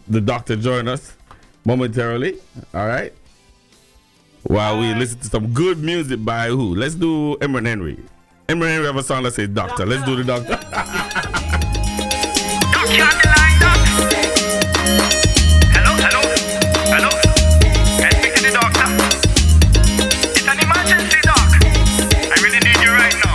the doctor join us momentarily. All right. While we listen to some good music by who? Let's do Emerald Henry. Emerald Henry have a song that says doctor. Let's do the doctor. Hello, hello, hello. Can I speak to the doctor? It's an emergency, doc. I really need you right now.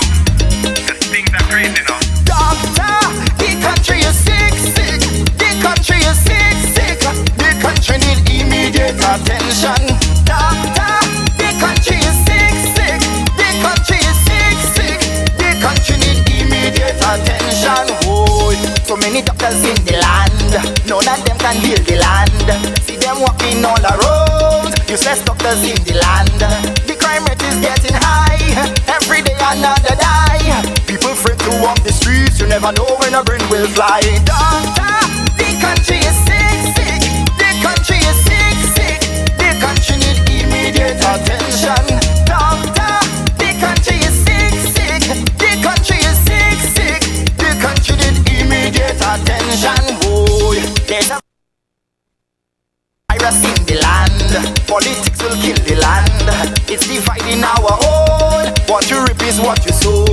Because things are crazy now. Doctor, the country is sick, sick. The country is sick, sick. The country need immediate attention. Doctor, the country is sick, sick. The country is sick, sick. The country need immediate attention. Oh, so many doctors in the land, none of them can heal the land. See them walking all around, useless doctors in the land. The crime rate is getting high, every day another die. People afraid to walk the streets, you never know when a brain will fly. Doctor, the country is sick, sick. The country is sick, sick. The country need immediate attention. Doctor, the country is sick, sick. The country is sick, sick. The country need immediate attention. Oh, there's a virus in the land. Politics will kill the land. It's dividing our whole. What you reap is what you sow.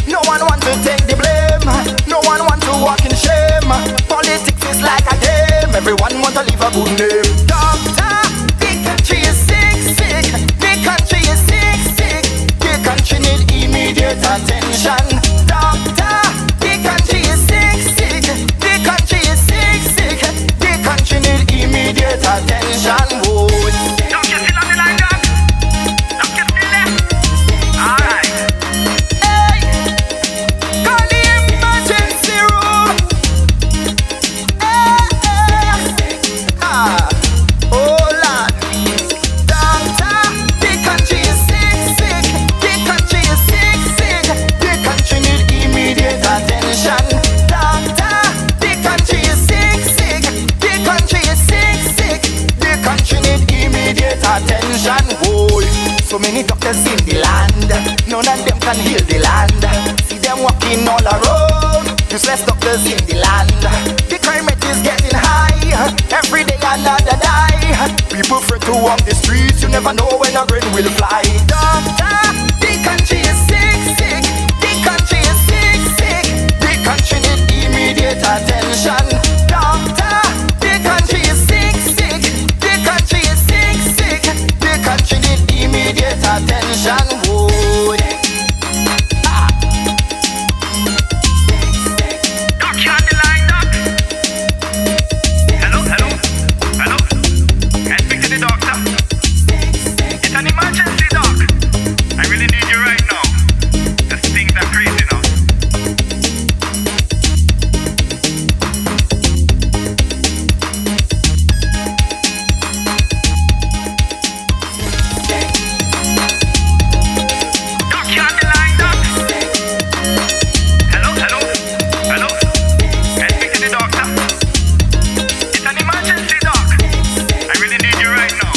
No one wants to take the blame. No one wants to walk in shame. Politics is like a game. Everyone wants to leave a good name. Doctor, the country is sick, sick. The country is sick, sick. The country need immediate attention. Doctor, the country is sick, sick. The country is sick, sick. The country need immediate attention. Oh. Don't you feel on the line, doc? Don't you feel it? Alright. Hey, call the emergency room. Oh Lord, doctor, the country is sick, sick. The country is sick, sick. The country need immediate attention. Doctor, the country is sick, sick. The country is sick, sick. The country need immediate attention. Oh, so many doctors in the land, none of them can heal the land. See them walking all around, useless doctors in the land. The crime rate is getting high, every day another die. People afraid to walk the streets, you never know when a brain will fly. Doctor, the country is sick, sick. The country is sick, sick. The country need immediate attention. Doctor, the country is sick, sick. The country is sick, sick. The country need immediate attention. Would Doc, you on the line, doc? Hello, hello, hello. Can I speak to the doctor? It's an emergency, doc. I really need you right now. Because things are crazy now. Doc, you on the line, doc? Hello, hello, hello. Can I speak to the doctor? It's an emergency, doc. I really need you right now.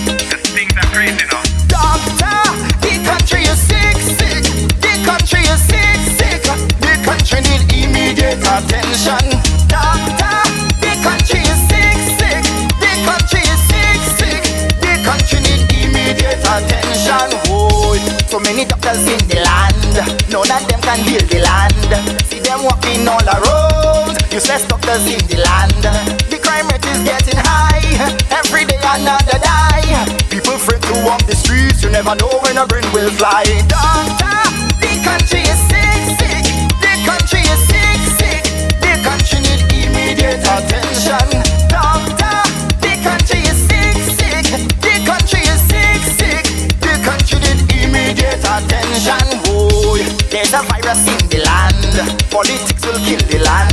Because things are crazy now. doctor, the country is sick, sick. The country is sick, sick. The country need immediate attention. Doctor, the country is sick, sick. The country is sick, sick. The country need immediate attention. Oh, so many doctors in the land, none of them can heal the land. See them walking all around, useless doctors in the land. The crime rate is getting high, every day another die. People afraid to walk the streets, you never know when a brain will fly. Doctor, the country is sick, sick. The country is sick, sick. The country need immediate attention. Doctor, the country is sick, sick. The country is sick, sick. The country need immediate attention. Oh, there's a virus in the land. Politics will kill the land.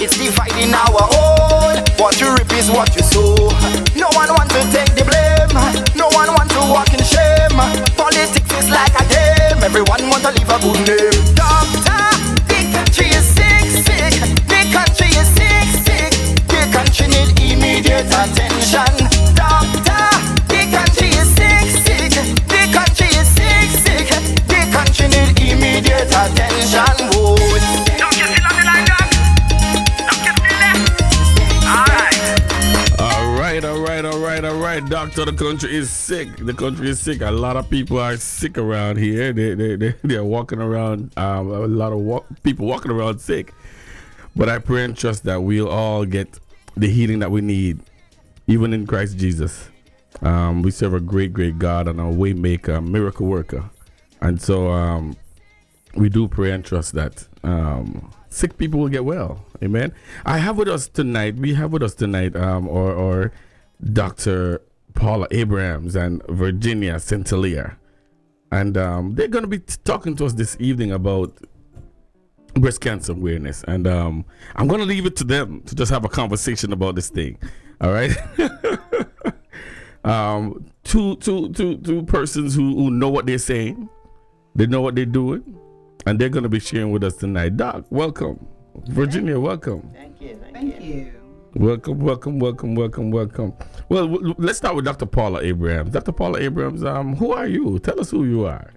It's dividing our whole. What you reap is what you sow. No one wants to take the blame. No one wants to walk in shame. Politics is like a game. right, doctor. The country is sick. The country is sick. A lot of people are sick around here. They're walking around. A lot of people walking around sick. But I pray and trust that we'll all get the healing that we need, even in Christ Jesus. We serve a great, great God and a way maker, miracle worker. And so we do pray and trust that sick people will get well. Amen. We have with us tonight, or Dr. Paula Abrahams and Virginia Centelier. And they're going to be talking to us this evening about breast cancer awareness. And I'm going to leave it to them to just have a conversation about this thing. All right. Two persons who know what they're saying. They know what they're doing. And they're going to be sharing with us tonight. Doc, welcome. Virginia, welcome. Thank you. Welcome. Well, let's start with Dr. Paula Abrahams. Dr. Paula Abrahams, who are you? Tell us who you are.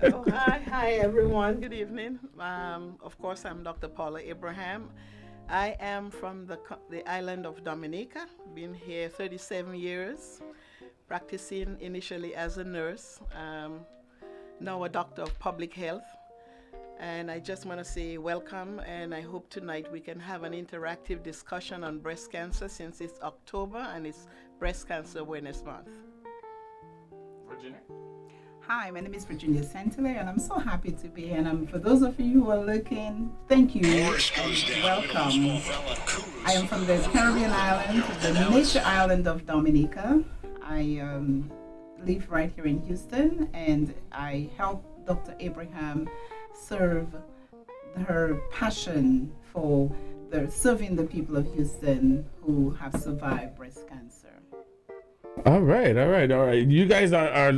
Oh, hi, everyone. Good evening. Of course, I'm Dr. Paula Abraham. I am from the island of Dominica. Been here 37 years, practicing initially as a nurse, now a doctor of public health. And I just want to say welcome, and I hope tonight we can have an interactive discussion on breast cancer since it's October and it's Breast Cancer Awareness Month. Virginia? Hi, my name is Virginia Centelier, and I'm so happy to be here. And for those of you who are looking, thank you and welcome. I am from the Carribean island, the nature island of Dominica. I live right here in Houston, and I help Dr. Abraham serve her passion for serving the people of Houston who have survived breast cancer. All right. You guys are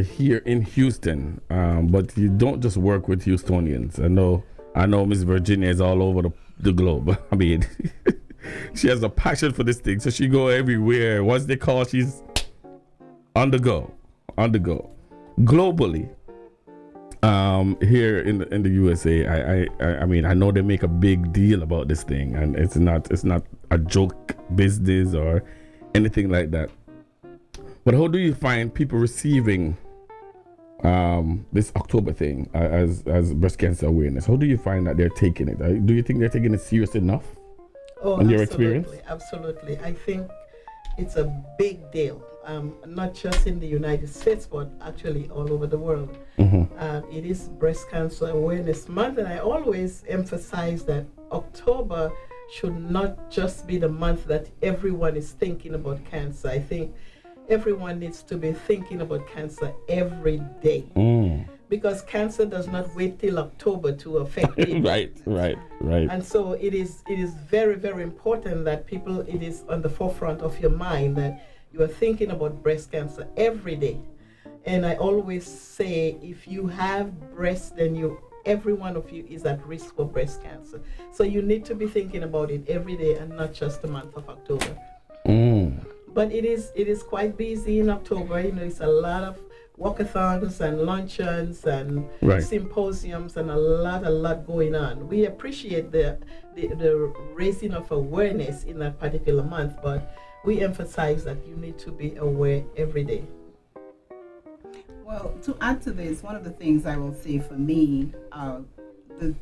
here in Houston, but you don't just work with Houstonians. I know Miss Virginia is all over the globe. I mean, she has a passion for this thing, so she go everywhere. Once they call, she's on the go, globally. Here in the USA, I mean, I know they make a big deal about this thing, and it's not a joke business or anything like that. But how do you find people receiving this October thing as breast cancer awareness? How do you find that they're taking it? Do you think they're taking it serious enough? Oh, in your experience? Absolutely. I think it's a big deal, not just in the United States, but actually all over the world. Mm-hmm. It is Breast Cancer Awareness Month, and I always emphasize that October should not just be the month that everyone is thinking about cancer. I think everyone needs to be thinking about cancer every day. Because cancer does not wait till October to affect it. Right. And so it is very, very important that it is on the forefront of your mind that you are thinking about breast cancer every day. And I always say, if you have breast, then every one of you is at risk for breast cancer. So you need to be thinking about it every day and not just the month of October. But it is quite busy in October. It's a lot of walkathons and luncheons and symposiums and a lot going on. We appreciate the raising of awareness in that particular month, but we emphasize that you need to be aware every day. Well, to add to this, one of the things I will say for me, you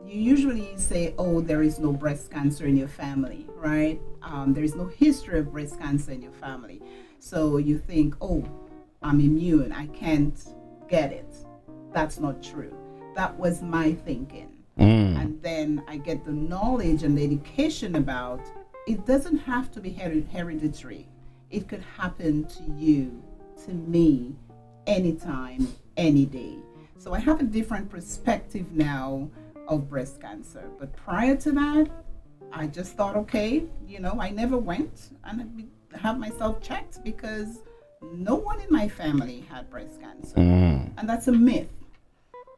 usually say, oh, there is no breast cancer in your family, right? There is no history of breast cancer in your family. So you think, oh, I'm immune, I can't get it. That's not true. That was my thinking. And then I get the knowledge and the education about it doesn't have to be hereditary. It could happen to you, to me, anytime, any day. So I have a different perspective now of breast cancer. But prior to that, I just thought, okay, I never went and have myself checked because no one in my family had breast cancer. And that's a myth.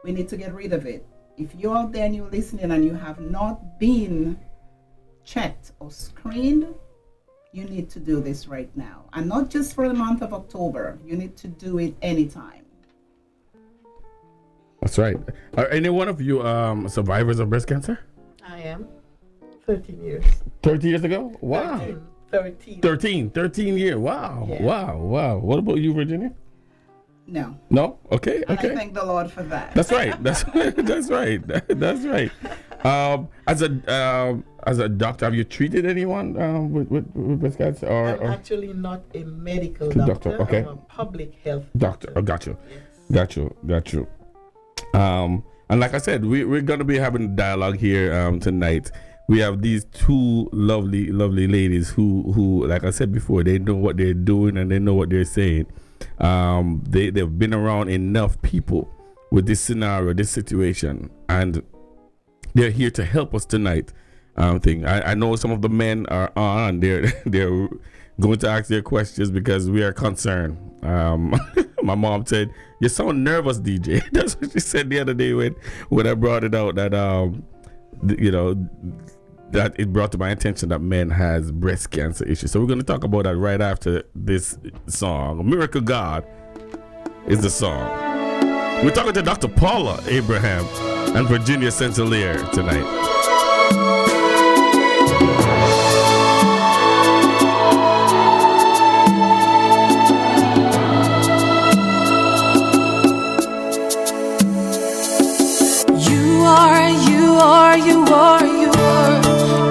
We need to get rid of it. If you're out there and you're listening and you have not been checked or screened, you need to do this right now. And not just for the month of October. You need to do it anytime. That's right. Are any one of you survivors of breast cancer? I am. 13 years. 13 years ago? Wow. 13. 13 years. Wow. Yeah. Wow. What about you, Virginia? No. No? Okay. And I thank the Lord for that. That's right. That's right. That's right. As a doctor, have you treated anyone with breast cancer? I'm actually not a medical doctor. Okay. I'm a public health doctor. Oh, got you. Yes. Got you. And like I said, we're going to be having a dialogue here tonight. We have these two lovely ladies who, like I said before, they know what they're doing and they know what they're saying. They've been around enough people with this scenario, this situation, and they're here to help us tonight. I know some of the men are on. They're going to ask their questions because we are concerned. My mom said, "You sound nervous, DJ." That's what she said the other day when I brought it out that that it brought to my attention that men has breast cancer issues. So we're going to talk about that right after this song. Miracle God is the song. We're talking to Dr. Paula Abraham and Virginia St. Hilaire tonight.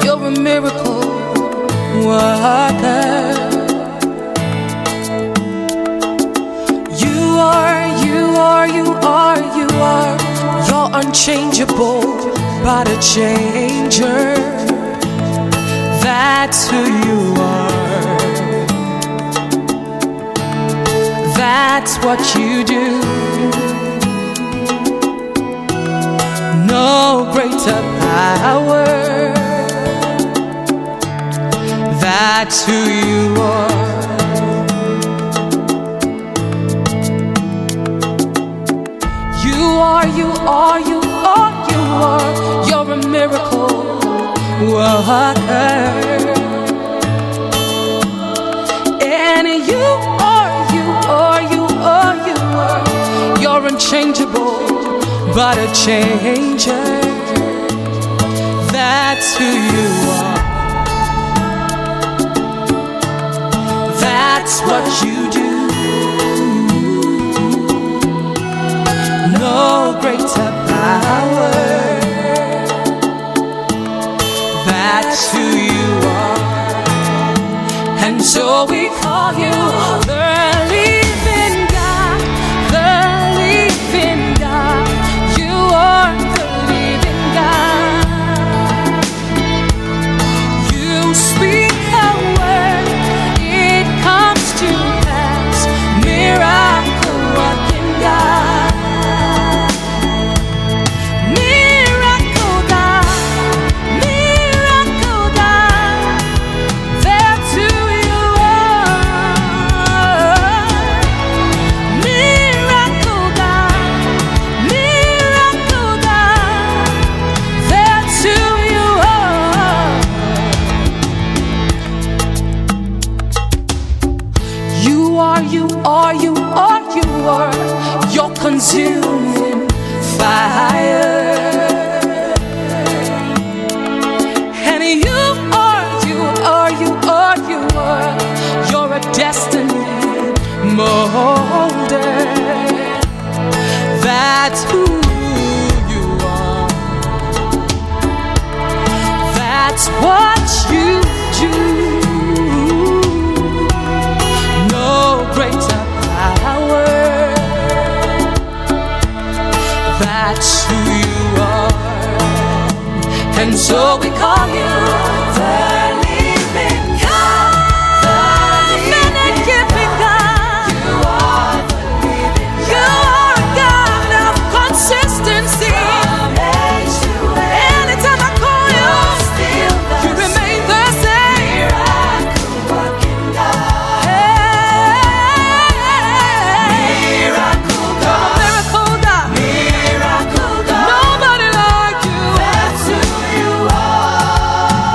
You're a miracle worker. You are. You're unchangeable, but a changer. That's who you are. That's what you do. No greater power. That's who you are. You are. You're a miracle worker. And you are. You're unchangeable, but a changer. That's who you are. That's what you do. No greater power. That's who you are. And so we call you the living God, the living God. You are the living God. You speak a word, it comes to pass. Miracle working God. You're consuming fire. And you're a destiny molder. That's who you are. That's what you do. No greater power. That's who you are. And so we call you the living God, the living giving God. You are the living God. You are a God of consistency. From age to age. Anytime I call you, you remain the same. Miracle working God. Miracle God. Miracle God. Miracle God. Nobody like you. That's who you are.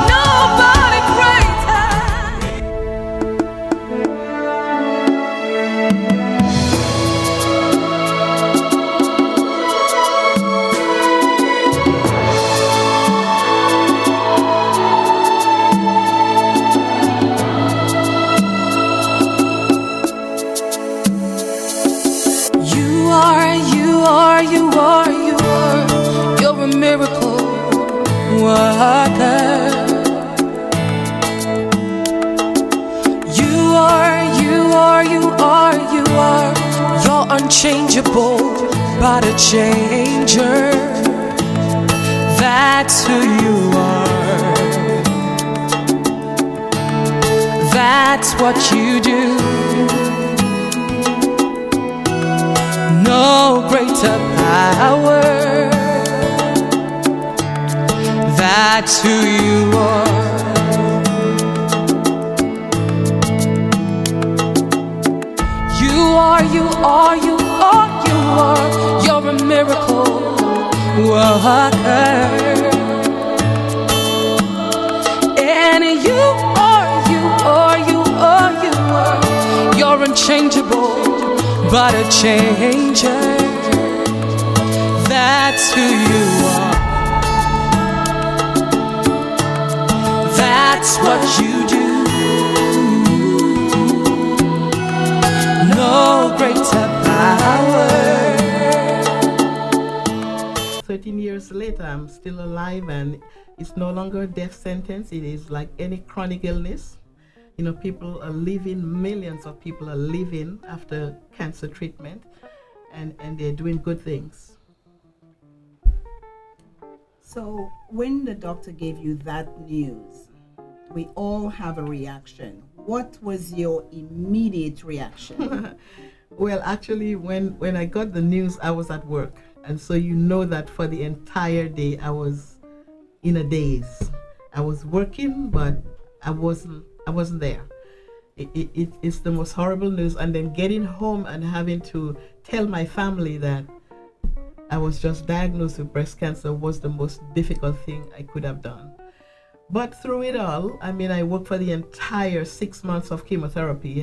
unchangeable, but a changer. That's who you are. That's what you do. No greater power. That's who you are. You are, you are, you are, you are. You're a miracle worker. And you are, you are, you are, you are. You're unchangeable, but a changer. That's who you are. That's what you do. No greater power. 13 years later, I'm still alive, and it's no longer a death sentence. It is like any chronic illness. You know, people are living, millions of people are living after cancer treatment, and they're doing good things. So when the doctor gave you that news, we all have a reaction. What was your immediate reaction? Well, actually, when I got the news, I was at work. And so you know that for the entire day, I was in a daze. I was working, but I wasn't there. It's the most horrible news. And then getting home and having to tell my family that I was just diagnosed with breast cancer was the most difficult thing I could have done. But through it all, I mean, I worked for the entire 6 months of chemotherapy.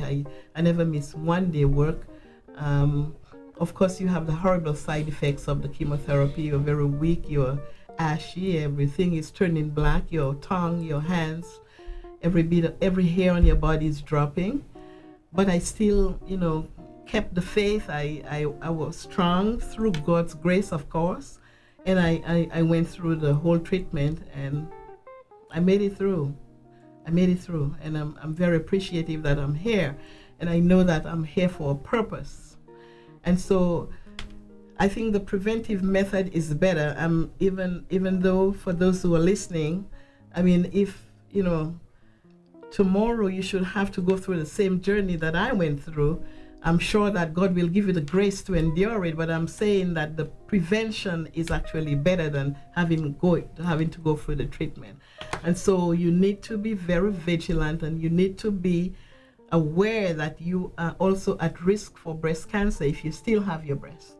I never missed one day work. Of course, you have the horrible side effects of the chemotherapy. You're very weak, you're ashy, everything is turning black, your tongue, your hands, every hair on your body is dropping. But I still, you know, kept the faith. I was strong through God's grace, of course. And I went through the whole treatment, and I made it through. And I'm very appreciative that I'm here. And I know that I'm here for a purpose. And so I think the preventive method is better. Even though for those who are listening, I mean, if, you know, tomorrow you should have to go through the same journey that I went through, I'm sure that God will give you the grace to endure it. But I'm saying that the prevention is actually better than having to go through the treatment. And so you need to be very vigilant, and you need to be aware that you are also at risk for breast cancer if you still have your breast.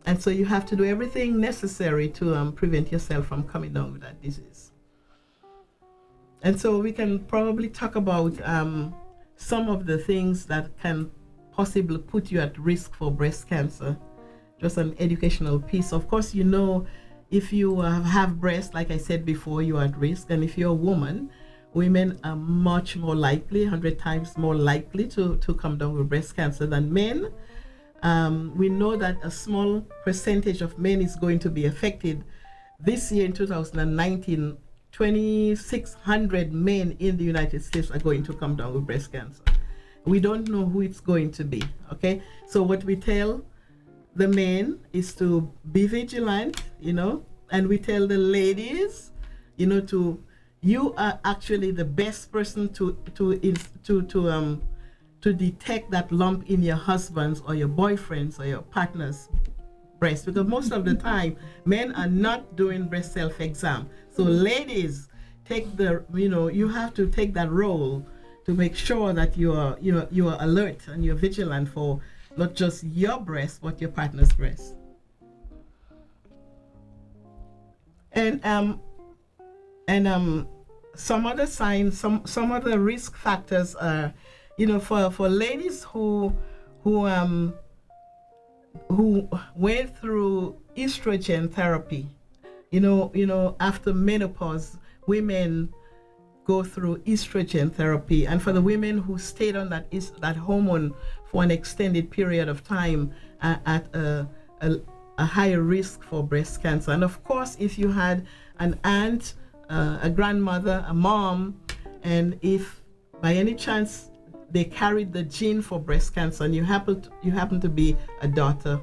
And so you have to do everything necessary to prevent yourself from coming down with that disease. And so we can probably talk about some of the things that can possibly put you at risk for breast cancer. Just an educational piece. Of course, you know, if you have breast, like I said before, you're at risk. And if you're a woman, women are much more likely, 100 times more likely to come down with breast cancer than men. We know that a small percentage of men is going to be affected. This year in 2019, 2,600 men in the United States are going to come down with breast cancer. We don't know who it's going to be, okay? So what we tell the men is to be vigilant, you know, and we tell the ladies, you know, you are actually the best person to detect that lump in your husband's or your boyfriend's or your partner's breast, because most of the time men are not doing breast self-exam. So ladies, you have to take that role to make sure that you are alert and you're vigilant for not just your breast but your partner's breast. And some other signs, some other risk factors are, you know, for ladies who went through estrogen therapy, you know, after menopause, women go through estrogen therapy, and for the women who stayed on that hormone for an extended period of time are at a higher risk for breast cancer. And of course, if you had an aunt, a grandmother, a mom, and if by any chance they carried the gene for breast cancer, and you happen to be a daughter,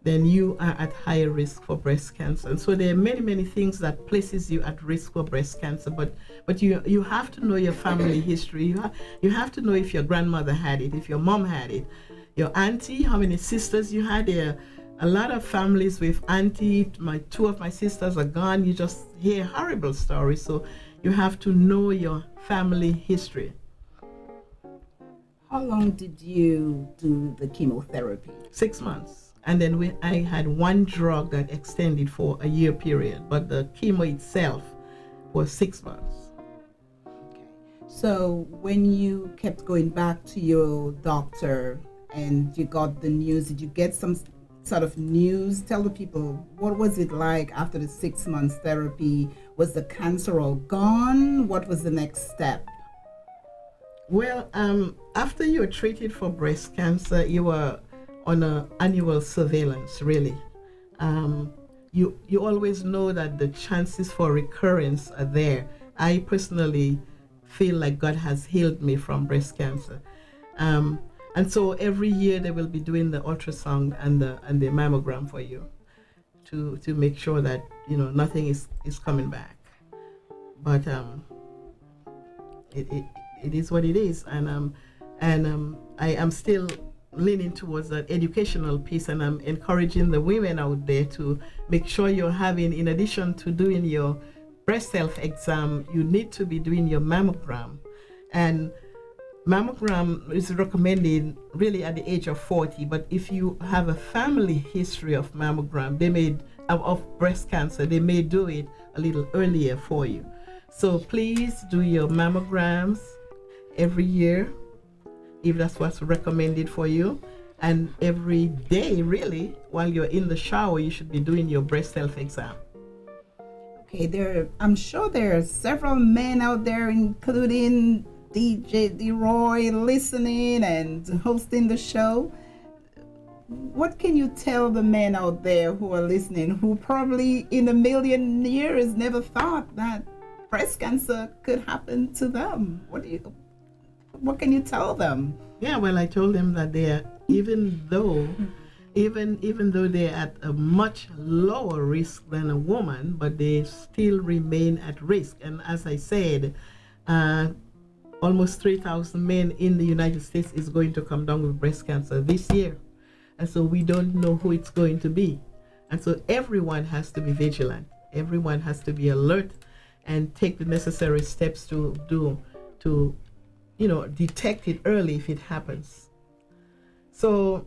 then you are at higher risk for breast cancer. And so there are many things that places you at risk for breast cancer. But you have to know your family history. You have to know if your grandmother had it, if your mom had it, your auntie, how many sisters you had. There are a lot of families with auntie. Two of my sisters are gone. You just hear horrible stories. So you have to know your family history. How long did you do the chemotherapy? 6 months. And then I had one drug that extended for a year period, but the chemo itself was 6 months. Okay. So when you kept going back to your doctor and you got the news, did you get some sort of news? Tell the people, what was it like after the 6 months therapy? Was the cancer all gone? What was the next step? Well, after you were treated for breast cancer, you were on an annual surveillance, really. You always know that the chances for recurrence are there. I personally feel like God has healed me from breast cancer. And so every year they will be doing the ultrasound and the mammogram for you to make sure that nothing is coming back. But it is what it is, and I am still leaning towards that educational piece, and I'm encouraging the women out there to make sure you're having, in addition to doing your breast health exam, you need to be doing your mammogram. And mammogram is recommended really at the age of 40, but if you have a family history of mammogram, of breast cancer, they may do it a little earlier for you. So please do your mammograms every year, if that's what's recommended for you, and every day, really, while you're in the shower, you should be doing your breast health exam. Okay, I'm sure there are several men out there, including DJ DeRoy, listening and hosting the show. What can you tell the men out there who are listening, who probably in a million years never thought that breast cancer could happen to them? What can you tell them? Yeah, well, I told them that even though they're at a much lower risk than a woman, but they still remain at risk. And as I said, almost 3,000 men in the United States is going to come down with breast cancer this year. And so we don't know who it's going to be. And so everyone has to be vigilant. Everyone has to be alert and take the necessary steps to detect it early if it happens. So,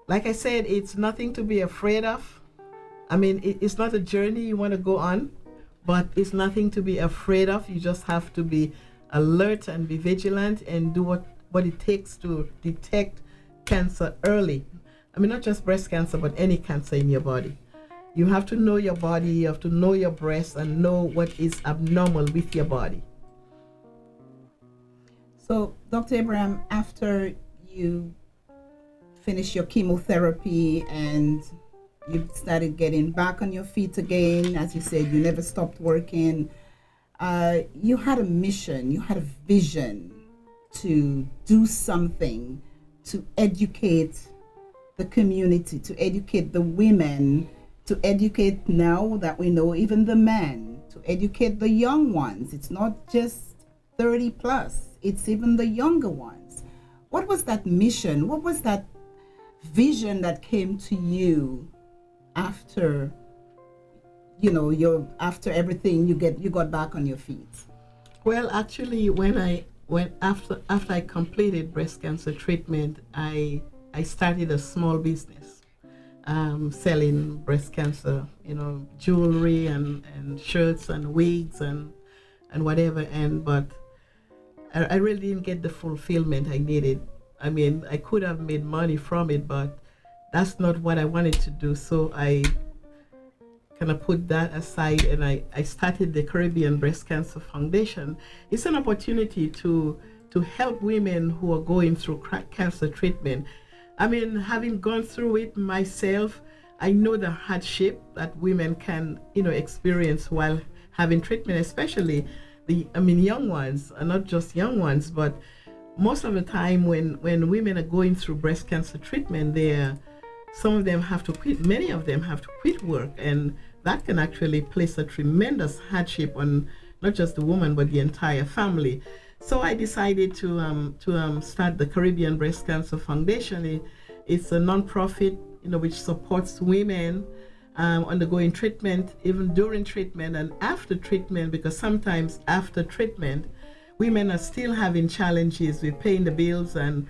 like I said, it's nothing to be afraid of. I mean, it's not a journey you want to go on, but it's nothing to be afraid of. You just have to be alert and be vigilant and do what it takes to detect cancer early. I mean, not just breast cancer, but any cancer in your body. You have to know your body, you have to know your breast and know what is abnormal with your body. So, Dr. Abraham, after you finished your chemotherapy and you started getting back on your feet again, as you said, you never stopped working, you had a mission, you had a vision to do something to educate the community, to educate the women, to educate, now that we know, even the men, to educate the young ones. It's not just 30 plus, it's even the younger ones. What was that mission? What was that vision that came to you after, after everything, you got back on your feet? Well, actually, after I completed breast cancer treatment, I started a small business, selling breast cancer, jewelry and shirts and wigs and whatever. But I really didn't get the fulfillment I needed. I mean, I could have made money from it, but that's not what I wanted to do. So I kind of put that aside, and I started the Carribean Breast Cancer Foundation. It's an opportunity to help women who are going through cancer treatment. I mean, having gone through it myself, I know the hardship that women can, experience while having treatment, especially young ones, not just young ones, but most of the time when women are going through breast cancer treatment, some of them have to quit, many of them have to quit work, and that can actually place a tremendous hardship on not just the woman but the entire family. So I decided to start the Carribean Breast Cancer Foundation. It's a non-profit, which supports women undergoing treatment, even during treatment and after treatment, because sometimes after treatment, women are still having challenges with paying the bills and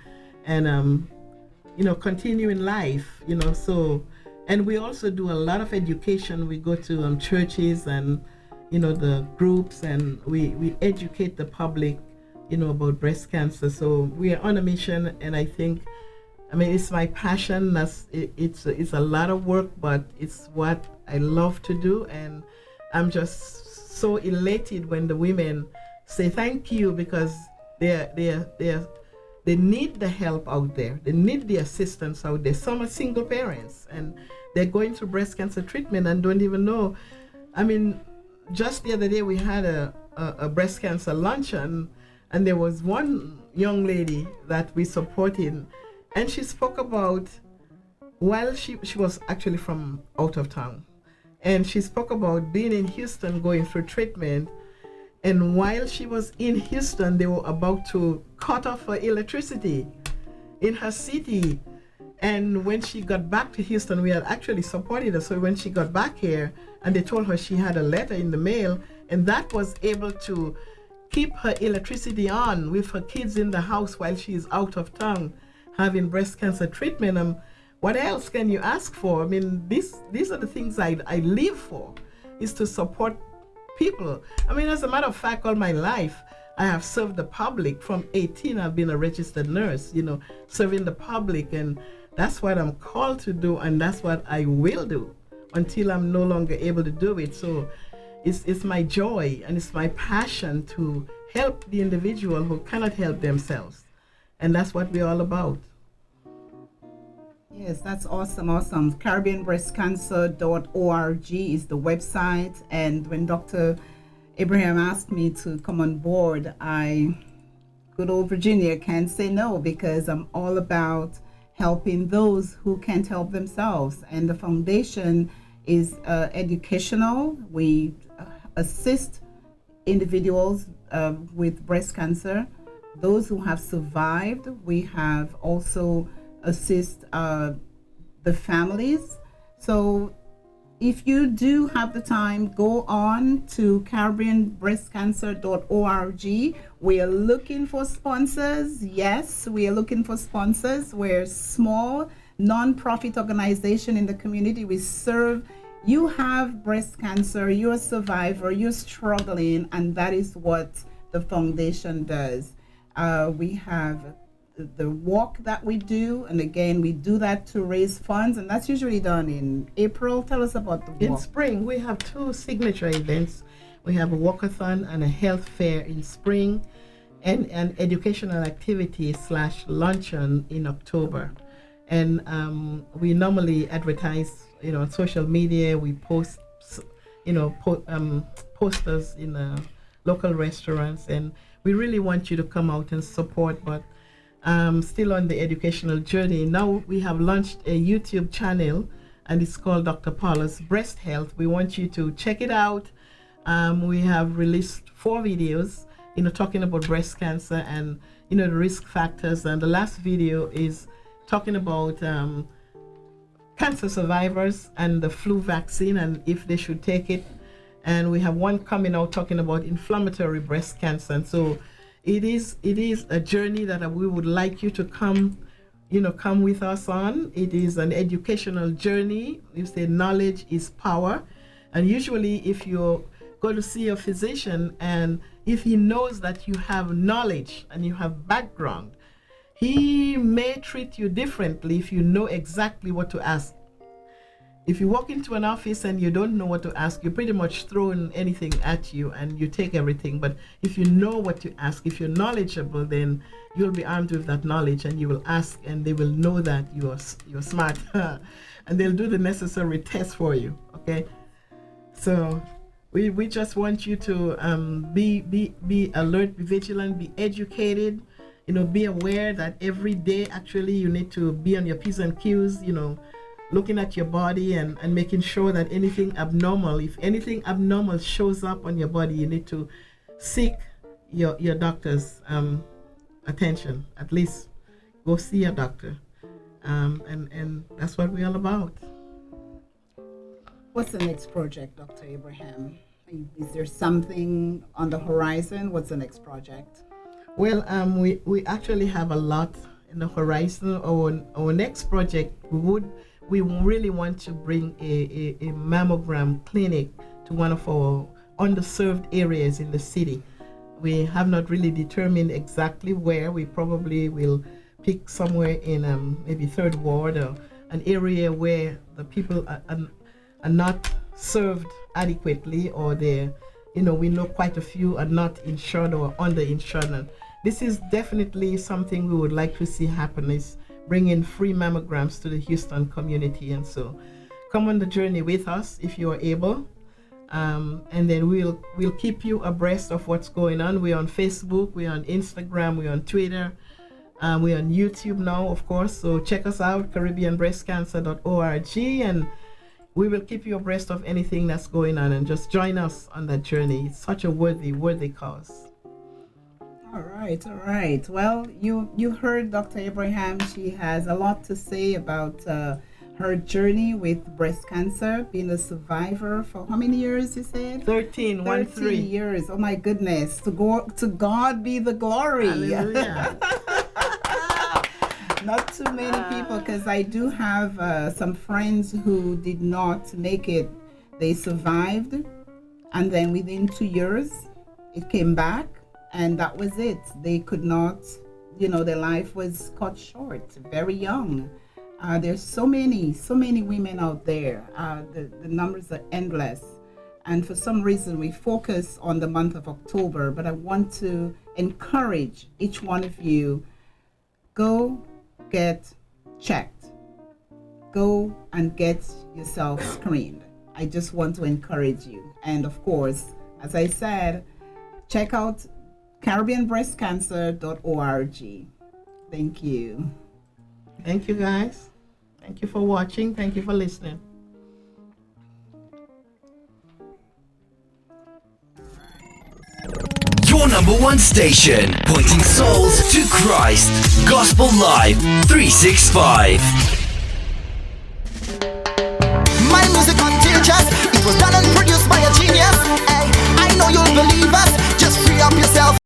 continuing life, so, and we also do a lot of education. We go to churches and, the groups, and we educate the public, about breast cancer. So we are on a mission, and I think, it's my passion. It's a lot of work, but it's what I love to do, and I'm just so elated when the women say thank you, because they need the help out there. They need the assistance out there. Some are single parents, and they're going through breast cancer treatment and don't even know. Just the other day we had a breast cancer luncheon, and there was one young lady that we supported, and she spoke about, while she was actually from out of town, and she spoke about being in Houston going through treatment, and while she was in Houston, they were about to cut off her electricity in her city. And when she got back to Houston, we had actually supported her. So when she got back here, and they told her she had a letter in the mail, and that was able to keep her electricity on with her kids in the house while she's out of town having breast cancer treatment. What else can you ask for? These are the things I live for, is to support people. As a matter of fact, all my life, I have served the public. From 18, I've been a registered nurse, serving the public, and that's what I'm called to do, and that's what I will do until I'm no longer able to do it. So it's my joy and it's my passion to help the individual who cannot help themselves, and that's what we're all about. Yes, that's awesome. CaribbeanBreastCancer.org is the website. And when Dr. Abraham asked me to come on board, good old Virginia, can't say no, because I'm all about helping those who can't help themselves. And the foundation is educational. We assist individuals with breast cancer, those who have survived. We have also assist the families. So if you do have the time, go on to CaribbeanBreastCancer.org. We are looking for sponsors. Yes, we are looking for sponsors. We're a small non-profit organization in the community. We serve. You have breast cancer, you're a survivor, you're struggling, and that is what the foundation does. We have the walk that we do, and again, we do that to raise funds, and that's usually done in April. Tell us about the walk. In spring, we have two signature events. We have a walkathon and a health fair in spring, and an educational activity / luncheon in October. And we normally advertise, on social media. We post, posters in local restaurants, and we really want you to come out and support. But still on the educational journey. Now we have launched a YouTube channel, and it's called Dr. Paula's Breast Health. We want you to check it out. We have released 4 videos, talking about breast cancer and, the risk factors. And the last video is talking about cancer survivors and the flu vaccine and if they should take it. And we have one coming out talking about inflammatory breast cancer. And so it is a journey that we would like you to come with us on. It is an educational journey. You say knowledge is power. And usually if you go to see a physician, and if he knows that you have knowledge and you have background, he may treat you differently if you know exactly what to ask. If you walk into an office and you don't know what to ask, you're pretty much throwing anything at you and you take everything. But if you know what to ask, if you're knowledgeable, then you'll be armed with that knowledge, and you will ask, and they will know that you're smart, and they'll do the necessary tests for you. Okay, so we just want you to be alert, be vigilant, be educated. be aware that every day actually you need to be on your P's and Q's, looking at your body and making sure that anything abnormal, if anything abnormal shows up on your body, you need to seek your doctor's attention. At least go see a doctor. And that's what we're all about. What's the next project, Dr. Abraham? Is there something on the horizon? What's the next project? Well, we actually have a lot in the horizon. Our next project, we really want to bring a mammogram clinic to one of our underserved areas in the city. We have not really determined exactly where. We probably will pick somewhere in maybe Third Ward, or an area where the people are not served adequately, or we know quite a few are not insured or underinsured. And this is definitely something we would like to see happen, is bringing free mammograms to the Houston community. And so come on the journey with us if you are able. And then we'll keep you abreast of what's going on. We're on Facebook, we're on Instagram, we're on Twitter, we're on YouTube now, of course. So check us out, CaribbeanBreastCancer.org, and we will keep you abreast of anything that's going on, and just join us on that journey. It's such a worthy cause. All right. Well, you heard Dr. Abraham. She has a lot to say about her journey with breast cancer, being a survivor for how many years, you said? 13 years. Oh my goodness. To God be the glory. Hallelujah. Not too many people, because I do have some friends who did not make it. They survived, and then within 2 years, it came back, and that was it. They could not, their life was cut short, very young. There's so many women out there. The numbers are endless. And for some reason, we focus on the month of October, but I want to encourage each one of you, go get checked. Go and get yourself screened. I just want to encourage you. And of course, as I said, check out CaribbeanBreastCancer.org. Thank you. Thank you, guys. Thank you for watching. Thank you for listening. Your number one station, pointing souls to Christ. Gospel Live 365.